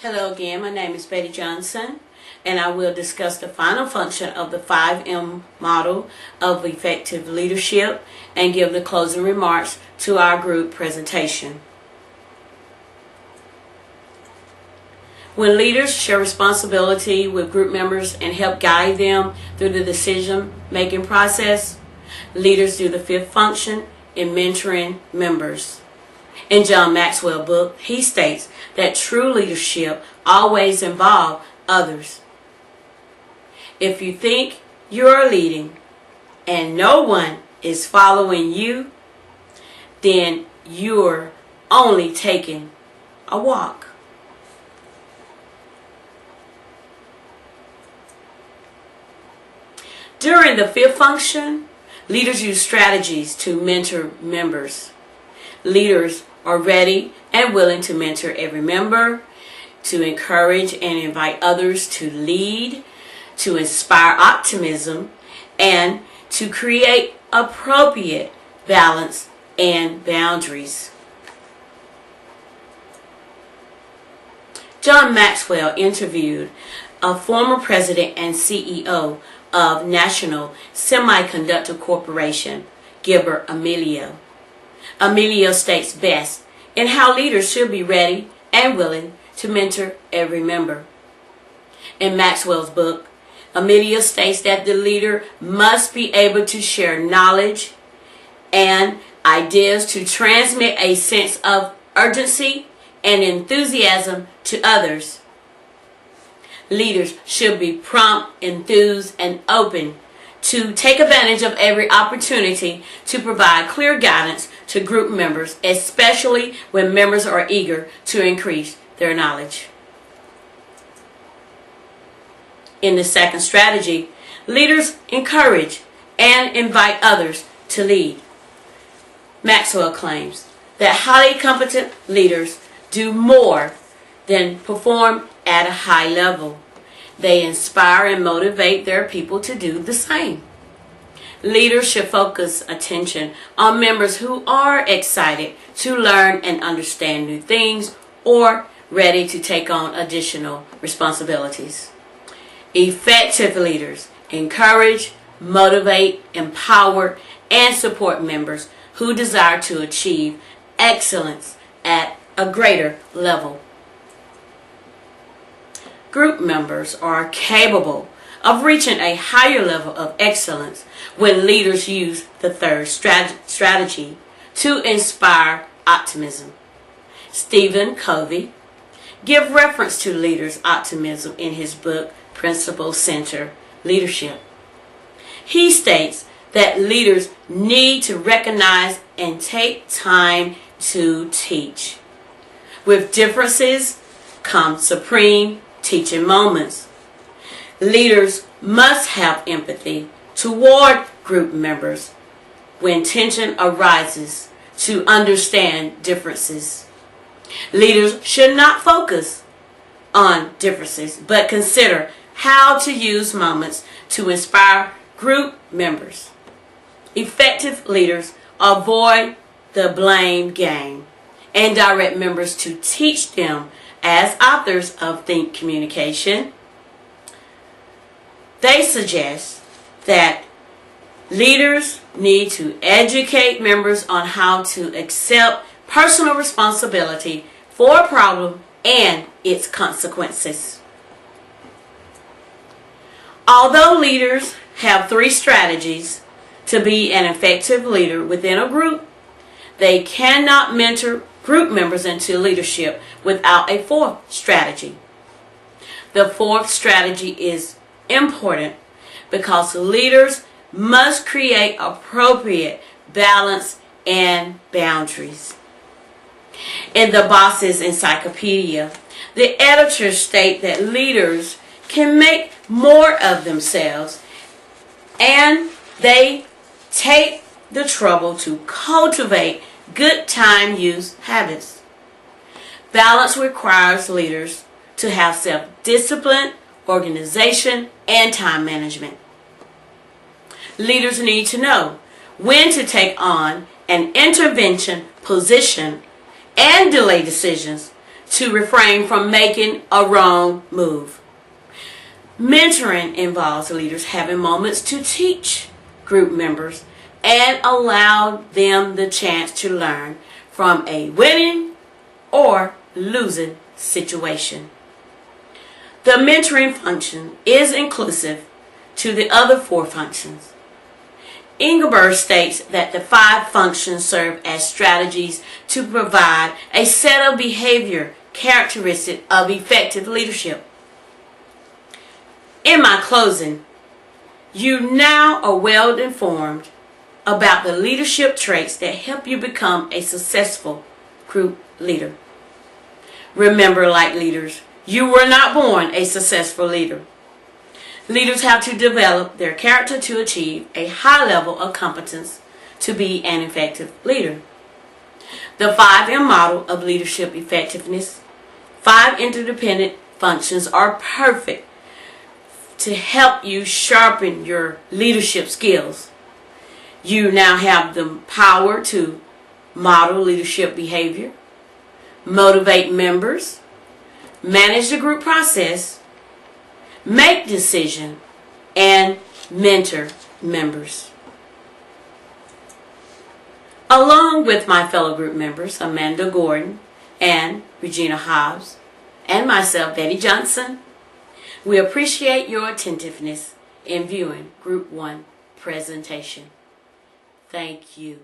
Hello again, my name is Betty Johnson, and I will discuss the final function of the 5M model of effective leadership and give the closing remarks to our group presentation. When leaders share responsibility with group members and help guide them through the decision-making process, leaders do the fifth function in mentoring members. In John Maxwell's book, he states that true leadership always involves others. If you think you're leading and no one is following you, then you're only taking a walk. During the fifth function, leaders use strategies to mentor members. Leaders are ready and willing to mentor every member, to encourage and invite others to lead, to inspire optimism, and to create appropriate balance and boundaries. John Maxwell interviewed a former president and CEO of National Semiconductor Corporation, Gilbert Amelio. Amelio states best in how leaders should be ready and willing to mentor every member. In Maxwell's book, Amelio states that the leader must be able to share knowledge and ideas to transmit a sense of urgency and enthusiasm to others. Leaders should be prompt, enthused, and open to take advantage of every opportunity to provide clear guidance to group members, especially when members are eager to increase their knowledge. In the second strategy, leaders encourage and invite others to lead. Maxwell claims that highly competent leaders do more than perform at a high level. They inspire and motivate their people to do the same. Leaders should focus attention on members who are excited to learn and understand new things or ready to take on additional responsibilities. Effective leaders encourage, motivate, empower, and support members who desire to achieve excellence at a greater level. Group members are capable of reaching a higher level of excellence when leaders use the third strategy to inspire optimism. Stephen Covey gives reference to leaders' optimism in his book, Principle-Centered Leadership. He states that leaders need to recognize and take time to teach. With differences come supreme teaching moments. Leaders must have empathy toward group members when tension arises to understand differences. Leaders should not focus on differences, but consider how to use moments to inspire group members. Effective leaders avoid the blame game and direct members to teach them as authors of Think Communication. They suggest that leaders need to educate members on how to accept personal responsibility for a problem and its consequences. Although leaders have three strategies to be an effective leader within a group, they cannot mentor group members into leadership without a fourth strategy. The fourth strategy is important because leaders must create appropriate balance and boundaries. In the Boss's Encyclopedia, the editors state that leaders can make more of themselves and they take the trouble to cultivate good time use habits. Balance requires leaders to have self-discipline, organization, and time management. Leaders need to know when to take on an intervention position and delay decisions to refrain from making a wrong move. Mentoring involves leaders having moments to teach group members and allow them the chance to learn from a winning or losing situation. The mentoring function is inclusive to the other 4 functions. Ingeberg states that the 5 functions serve as strategies to provide a set of behavior characteristics of effective leadership. In my closing, you now are well informed about the leadership traits that help you become a successful group leader. Remember, like leaders, you were not born a successful leader. Leaders have to develop their character to achieve a high level of competence to be an effective leader. The 5M model of leadership effectiveness, 5 interdependent functions are perfect to help you sharpen your leadership skills. You now have the power to model leadership behavior, motivate members, manage the group process, make decisions, and mentor members. Along with my fellow group members, Amanda Gordon and Regina Hobbs, and myself, Betty Johnson, we appreciate your attentiveness in viewing Group 1 presentation. Thank you.